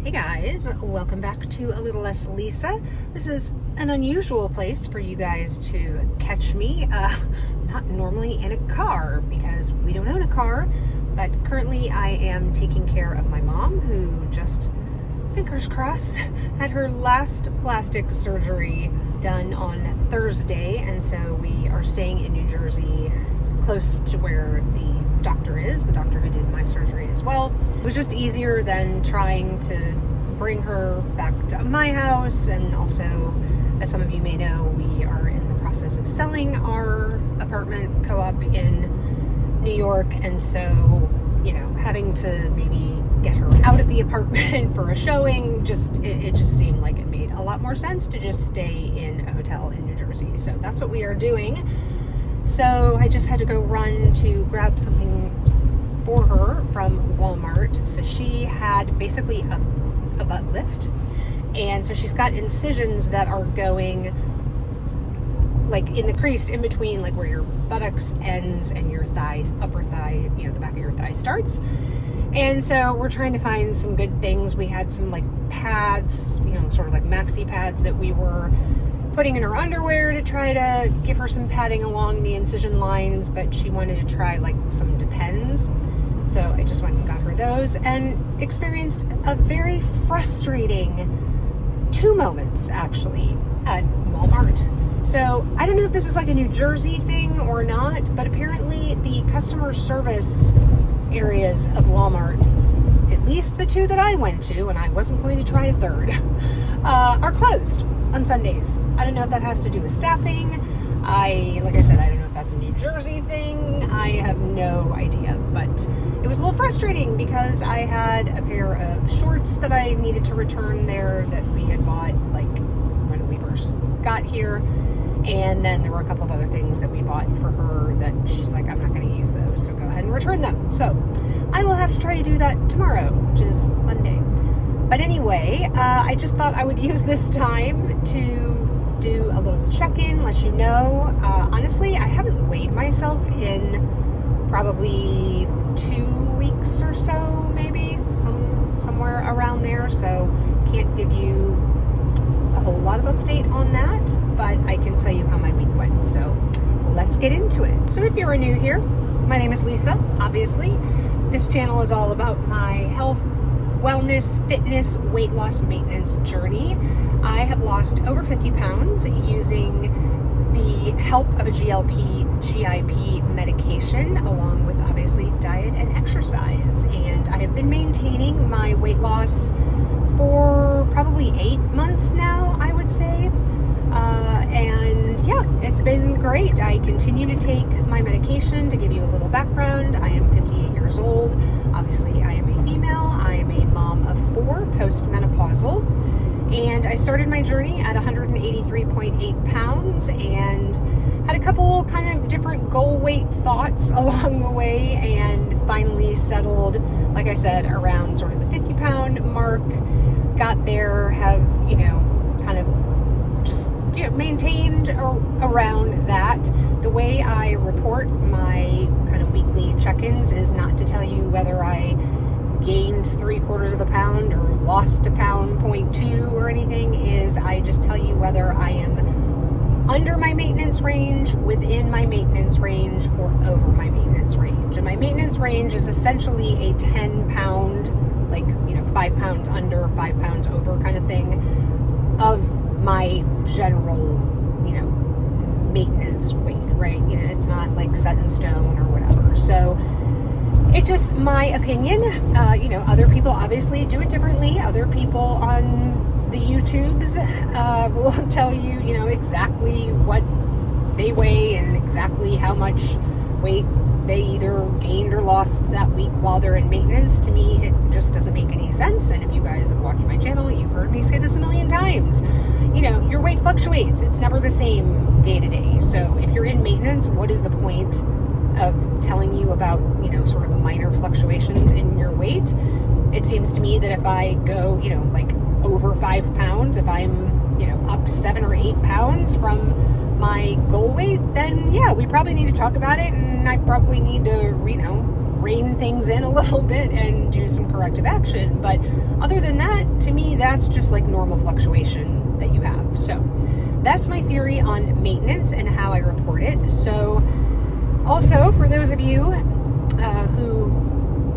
Hey guys, welcome back to A Little Less Lisa. This is an unusual place for you guys to catch me. Not normally in a car because we don't own a car, but currently I am taking care of my mom who just, fingers crossed, had her last plastic surgery done on Thursday, and so we are staying in New Jersey close to where the doctor is, the doctor who did my surgery as well. It was just easier than trying to bring her back to my house, and also, as some of you may know, we are in the process of selling our apartment co-op in New York, and so, having to maybe get her out of the apartment for a showing, it just seemed like it made a lot more sense to just stay in a hotel in New Jersey. So that's what we are doing. So I just had to go run to grab something for her from Walmart. So she had basically a butt lift, and so she's got incisions that are going like in the crease in between, like where your buttocks ends and your thighs, upper thigh, the back of your thigh starts. And so we're trying to find some good things. We had some like pads, sort of like maxi pads that we were putting in her underwear to try to give her some padding along the incision lines, but she wanted to try like some Depends. So I just went and got her those and experienced a very frustrating 2 moments actually at Walmart. So I don't know if this is like a New Jersey thing or not, but apparently the customer service areas of Walmart, at least the 2 that I went to, and I wasn't going to try a third, are closed on Sundays. I don't know if that has to do with staffing. Like I said, I don't know if that's a New Jersey thing. I have no idea, but it was a little frustrating because I had a pair of shorts that I needed to return there that we had bought like when we first got here, and then there were a couple of other things that we bought for her that she's like, I'm not going to use those, so go ahead and return them. So I will have to try to do that tomorrow, which is Monday. But anyway, I just thought I would use this time to do a little check-in, let you know. Honestly, I haven't weighed myself in probably 2 weeks or so, maybe, somewhere around there. So can't give you a whole lot of update on that, but I can tell you how my week went. So let's get into it. So if you're new here, my name is Lisa, obviously. This channel is all about my health, wellness, fitness, weight loss, maintenance journey. I have lost over 50 pounds using the help of a GLP medication, along with obviously diet and exercise. And I have been maintaining my weight loss for probably 8 months now, I would say. And yeah, it's been great. I continue to take my medication. To give you a little background, I am 58 years old. Obviously, I am a female. I am a mom of 4, postmenopausal. And I started my journey at 183.8 pounds and had a couple kind of different goal weight thoughts along the way, and finally settled, like I said, around sort of the 50 pound mark. Got there, have, kind of just, maintained around that. The way I report my kind of weekly check-ins is not to tell you whether I gained 3/4 of a pound or lost a pound, 0.2 or anything. Is I just tell you whether I am under my maintenance range, within my maintenance range, or over my maintenance range. And my maintenance range is essentially a 10 pound, 5 pounds under, 5 pounds over kind of thing of my general, maintenance weight, right? It's not like set in stone or whatever. So it's just my opinion. Other people obviously do it differently. Other people on the YouTubes will tell you, exactly what they weigh and exactly how much weight they either gained or lost that week while they're in maintenance. To me, it just doesn't make any sense. And if you guys have watched my channel, you've heard me say this a million times. Your weight fluctuates. It's never the same day to day. So if you're in maintenance, what is the point of telling you about, sort of minor fluctuations in your weight? It seems to me that if I go, over 5 pounds, if I'm, up 7 or 8 pounds from my goal weight, then yeah, we probably need to talk about it, and I probably need to, rein things in a little bit and do some corrective action. But other than that, to me, that's just like normal fluctuation that you have. So that's my theory on maintenance and how I report it. So also, for those of you who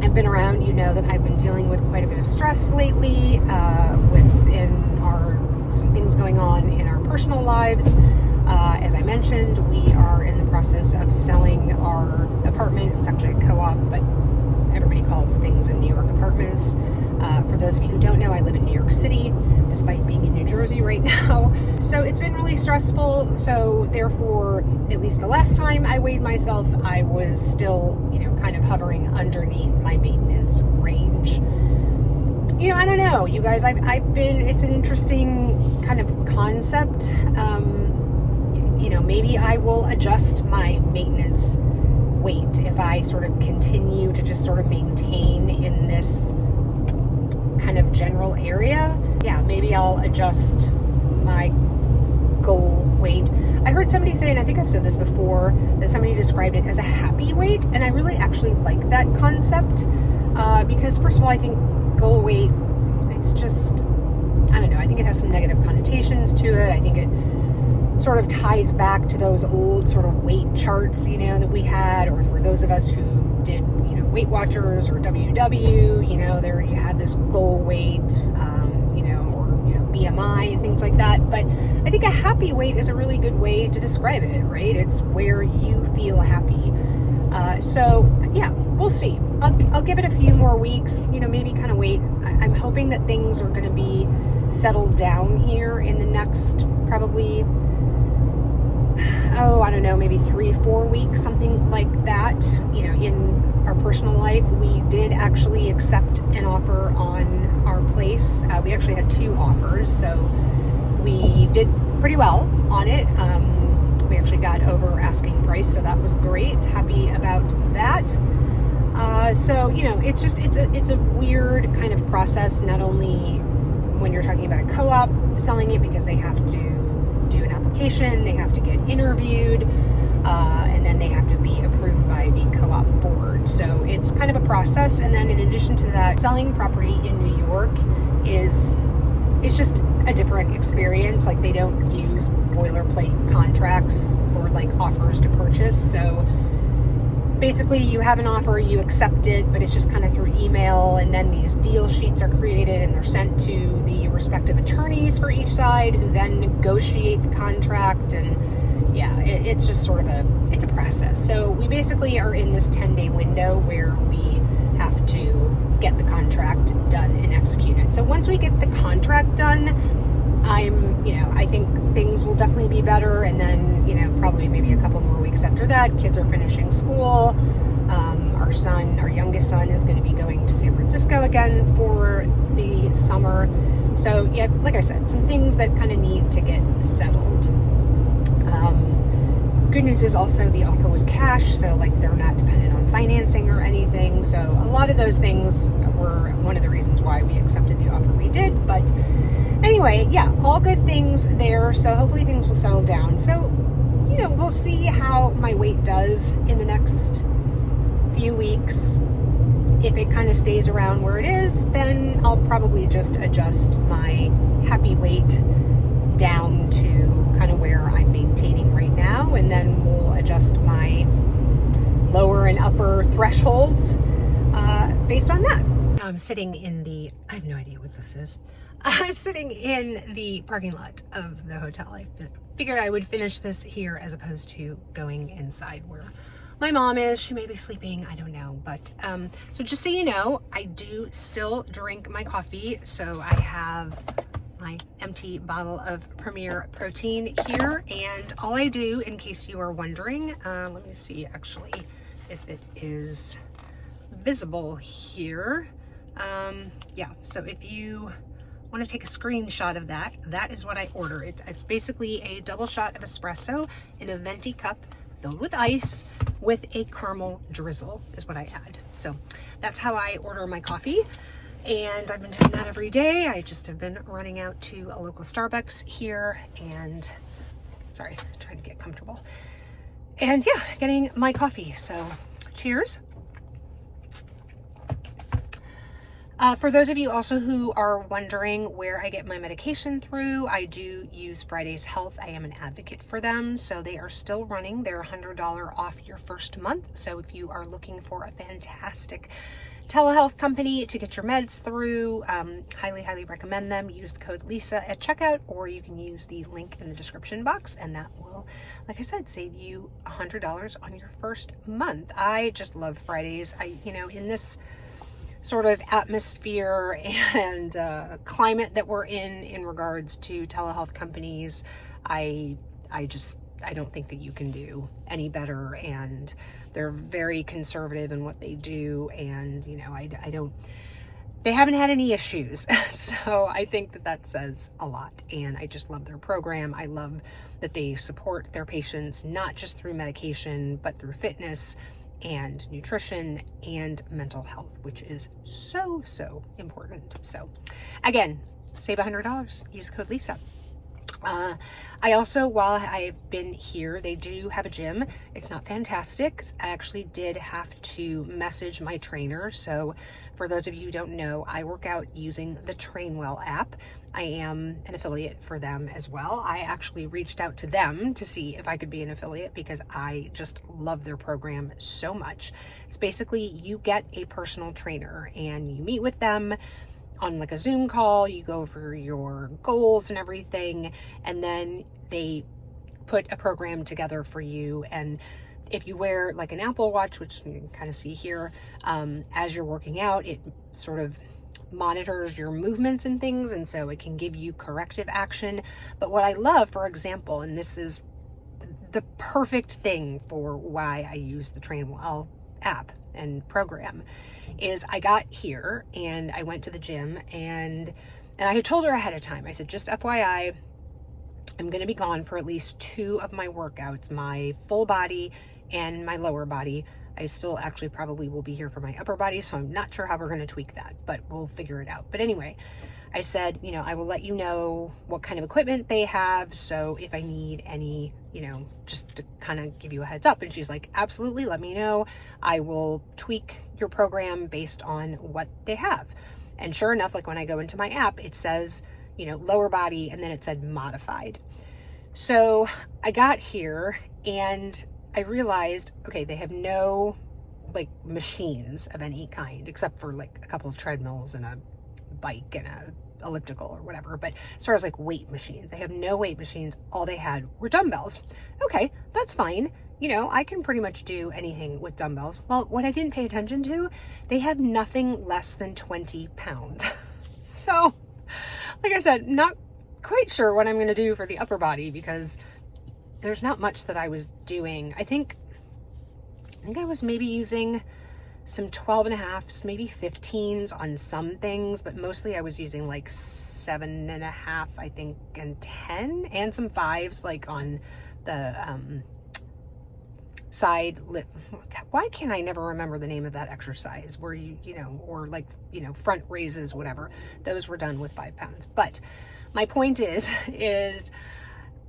have been around, you know that I've been dealing with quite a bit of stress lately some things going on in our personal lives. As I mentioned, we are in the process of selling our apartment. It's actually a co-op, but everybody calls things in New York apartments. For those of you who don't know, I live in New York City, despite being in New Jersey right now. So it's been really stressful. So therefore, at least the last time I weighed myself, I was still, kind of hovering underneath my maintenance range. I don't know, you guys, it's an interesting kind of concept. Maybe I will adjust my maintenance weight if I sort of continue to just sort of maintain in this kind of general area. Yeah, maybe I'll adjust my goal weight. I heard somebody say, and I think I've said this before, that somebody described it as a happy weight, and I really actually like that concept because, first of all, I think goal weight, it's just, I don't know, I think it has some negative connotations to it. I think it sort of ties back to those old sort of weight charts, that we had, or for those of us who did, Weight Watchers or WW, there you had this goal weight, or BMI and things like that. But I think a happy weight is a really good way to describe it, right? It's where you feel happy. So yeah, we'll see. I'll give it a few more weeks, maybe kind of wait. I'm hoping that things are going to be settled down here in the next probably, I don't know, maybe 3-4 weeks, something like that. In our personal life, we did actually accept an offer on our place. We actually had 2 offers, so we did pretty well on it. We actually got over asking price, so that was great. Happy about that. So it's a weird kind of process. Not only when you're talking about a co-op selling it, because they have to do an application, they have to get interviewed, and then they have to be approved by the co-op board. So it's kind of a process. And then in addition to that, selling property in New York it's just a different experience. Like, they don't use boilerplate contracts or like offers to purchase. So basically you have an offer, you accept it, but it's just kind of through email, and then these deal sheets are created and they're sent to the respective attorneys for each side, who then negotiate the contract. And yeah, it's just sort of it's a process. So we basically are in this 10-day window where we have to get the contract done and executed. So once we get the contract done, I think things will definitely be better. And then, probably maybe a couple more weeks after that, kids are finishing school. Our youngest son is going to be going to San Francisco again for the summer. So yeah, like I said, some things that kind of need to get settled. Good news is also the offer was cash, so like they're not dependent on financing or anything. So a lot of those things were one of the reasons why we accepted the offer we did. But anyway, yeah, all good things there. So hopefully things will settle down. So, we'll see how my weight does in the next few weeks. If it kind of stays around where it is, then I'll probably just adjust my happy weight down to kind of where I'm maintaining right now, and then we'll adjust my lower and upper thresholds based on that. Now I'm sitting I have no idea what this is. I'm sitting in the parking lot of the hotel. I figured I would finish this here as opposed to going inside where my mom is. She may be sleeping, I don't know. But so just so you know, I do still drink my coffee. So I have my empty bottle of Premier Protein here, and all I do, in case you are wondering, let me see actually if it is visible here. Yeah, so if you want to take a screenshot of that, that is what I order. It's basically a double shot of espresso in a venti cup filled with ice with a caramel drizzle is what I add. So that's how I order my coffee. And I've been doing that every day. I just have been running out to a local Starbucks here and, sorry, trying to get comfortable. And yeah, getting my coffee. So cheers. For those of you also who are wondering where I get my medication through, I do use Friday's Health. I am an advocate for them, so they are still running. They're $100 off your first month. So if you are looking for a fantastic telehealth company to get your meds through, highly recommend them. Use the code Lisa at checkout, or you can use the link in the description box, and that will, like I said, save you $100 on your first month. I just love Fridays. In this sort of atmosphere and climate that we're in regards to telehealth companies, I don't think that you can do any better, and they're very conservative in what they do, and they haven't had any issues. So I think that says a lot, and I just love their program. I love that they support their patients, not just through medication, but through fitness and nutrition and mental health, which is so important. So again, save $100, use code Lisa. I also, while I've been here, they do have a gym. It's not fantastic. I actually did have to message my trainer. So for those of you who don't know, I work out using the Trainwell app. I am an affiliate for them as well. I actually reached out to them to see if I could be an affiliate because I just love their program so much. It's basically you get a personal trainer and you meet with them on like a Zoom call, you go over your goals and everything, and then they put a program together for you. And if you wear like an Apple Watch, which you can kind of see here, as you're working out, it sort of monitors your movements and things, and so it can give you corrective action. But what I love, for example, and this is the perfect thing for why I use the Trainwell app and program, is I got here and I went to the gym, and I had told her ahead of time. I said, just FYI, I'm going to be gone for at least 2 of my workouts, my full body and my lower body. I still actually probably will be here for my upper body, so I'm not sure how we're going to tweak that, but we'll figure it out. But anyway, I said, I will let you know what kind of equipment they have, so if I need any, just to kind of give you a heads up. And she's like, absolutely, let me know. I will tweak your program based on what they have. And sure enough, like when I go into my app, it says, lower body, and then it said modified. So I got here and I realized, okay, they have no like machines of any kind, except for like a couple of treadmills and a bike and a elliptical or whatever. But as far as like weight machines, they have no weight machines. All they had were dumbbells. Okay, that's fine. I can pretty much do anything with dumbbells. Well, what I didn't pay attention to, they have nothing less than 20 pounds. So, like I said, not quite sure what I'm going to do for the upper body because there's not much that I was doing. I think I was maybe using some 12.5s, maybe 15s on some things, but mostly I was using like 7.5, I think, and 10, and some 5s like on the side lift. Why can't I never remember the name of that exercise where or like, front raises, whatever. Those were done with 5 pounds. But my point is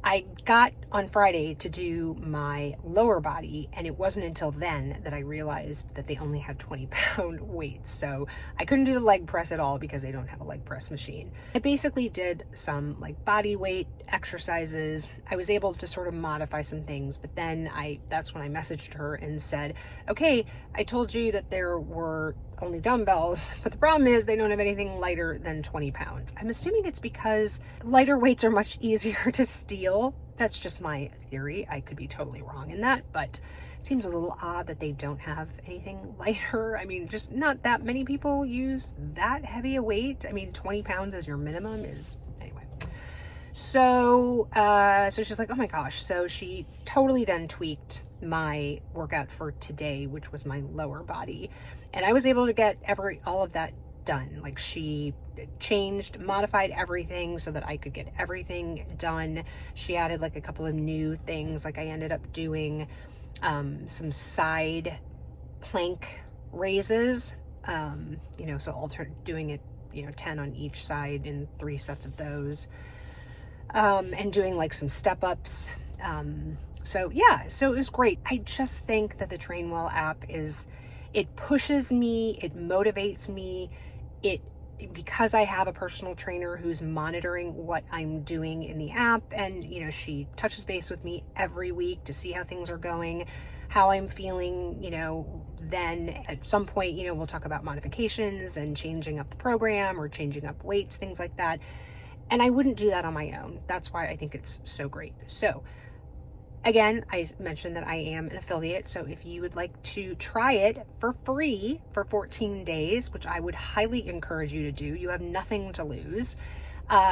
I got on Friday to do my lower body, and it wasn't until then that I realized that they only had 20-pound weights. So I couldn't do the leg press at all because they don't have a leg press machine. I basically did some like body weight exercises. I was able to sort of modify some things, but then that's when I messaged her and said, okay, I told you that there were only dumbbells, but the problem is they don't have anything lighter than 20 pounds. I'm assuming it's because lighter weights are much easier to steal. That's just my theory. I could be totally wrong in that, but it seems a little odd that they don't have anything lighter. I mean, just not that many people use that heavy a weight. I mean, 20 pounds as your minimum is, anyway. So she's like, oh my gosh. So she totally then tweaked my workout for today, which was my lower body. And I was able to get all of that done. Like she modified everything so that I could get everything done. She added like a couple of new things. Like I ended up doing some side plank raises, so doing it, 10 on each side in 3 sets of those, and doing like some step ups. So it was great. I just think that the Trainwell app it pushes me, it motivates me, because I have a personal trainer who's monitoring what I'm doing in the app, and she touches base with me every week to see how things are going, how I'm feeling, then at some point, we'll talk about modifications and changing up the program or changing up weights, things like that. And I wouldn't do that on my own. That's why I think it's so great. So again, I mentioned that I am an affiliate, so if you would like to try it for free for 14 days, which I would highly encourage you to do, you have nothing to lose,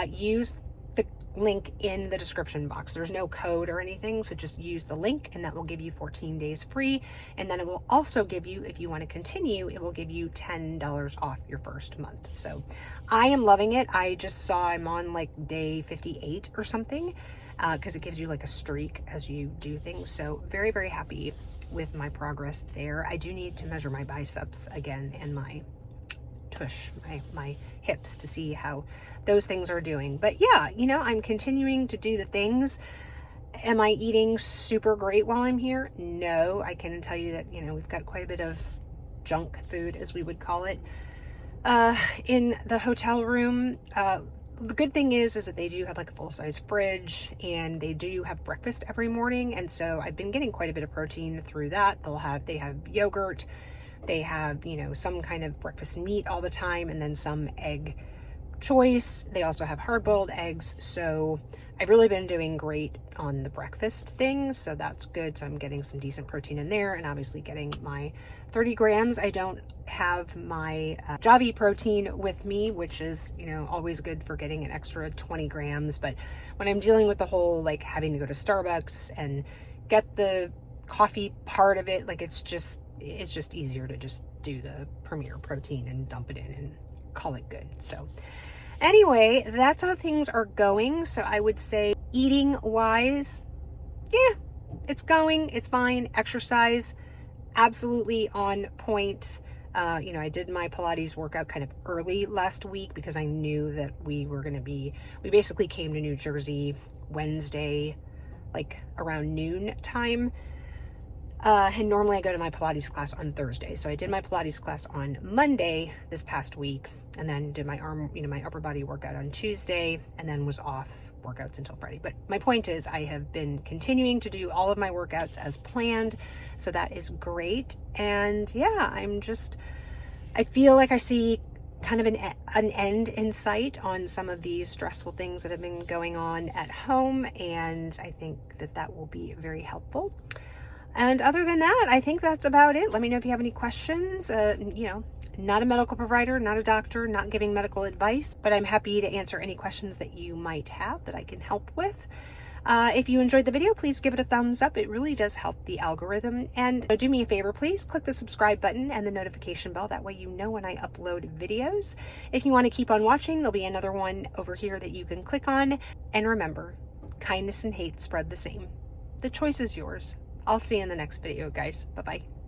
use the link in the description box. There's no code or anything, so just use the link and that will give you 14 days free. And then it will also give you, if you want to continue, it will give you $10 off your first month. So I am loving it. I just saw I'm on like day 58 or something, because it gives you like a streak as you do things. So very, very happy with my progress there. I do need to measure my biceps again and my tush, my hips, to see how those things are doing. But yeah, I'm continuing to do the things. Am I eating super great while I'm here? No, I can tell you that, we've got quite a bit of junk food, as we would call it, in the hotel room. The good thing is that they do have like a full-size fridge, and they do have breakfast every morning. And so I've been getting quite a bit of protein through that. They have yogurt, they have, some kind of breakfast meat all the time, and then some egg choice. They also have hard-boiled eggs. So I've really been doing great on the breakfast thing. So that's good. So I'm getting some decent protein in there, and obviously getting my 30 grams. I don't have my Javi protein with me, which is, always good for getting an extra 20 grams. But when I'm dealing with the whole, like, having to go to Starbucks and get the coffee part of it, like, it's just easier to just do the Premier protein and dump it in and call it good. So anyway, that's how things are going. So I would say eating wise, yeah, it's going, it's fine. Exercise, absolutely on point. I did my Pilates workout kind of early last week because I knew that we basically came to New Jersey Wednesday, like around noon time. And normally I go to my Pilates class on Thursday. So I did my Pilates class on Monday this past week, and then did my my upper body workout on Tuesday, and then was off workouts until Friday. But my point is, I have been continuing to do all of my workouts as planned. So that is great. And yeah, I feel like I see kind of an end in sight on some of these stressful things that have been going on at home. And I think that will be very helpful. And other than that, I think that's about it. Let me know if you have any questions. Not a medical provider, not a doctor, not giving medical advice, but I'm happy to answer any questions that you might have that I can help with. If you enjoyed the video, please give it a thumbs up. It really does help the algorithm. And do me a favor, please click the subscribe button and the notification bell. That way you know when I upload videos. If you want to keep on watching, there'll be another one over here that you can click on. And remember, kindness and hate spread the same. The choice is yours. I'll see you in the next video, guys. Bye-bye.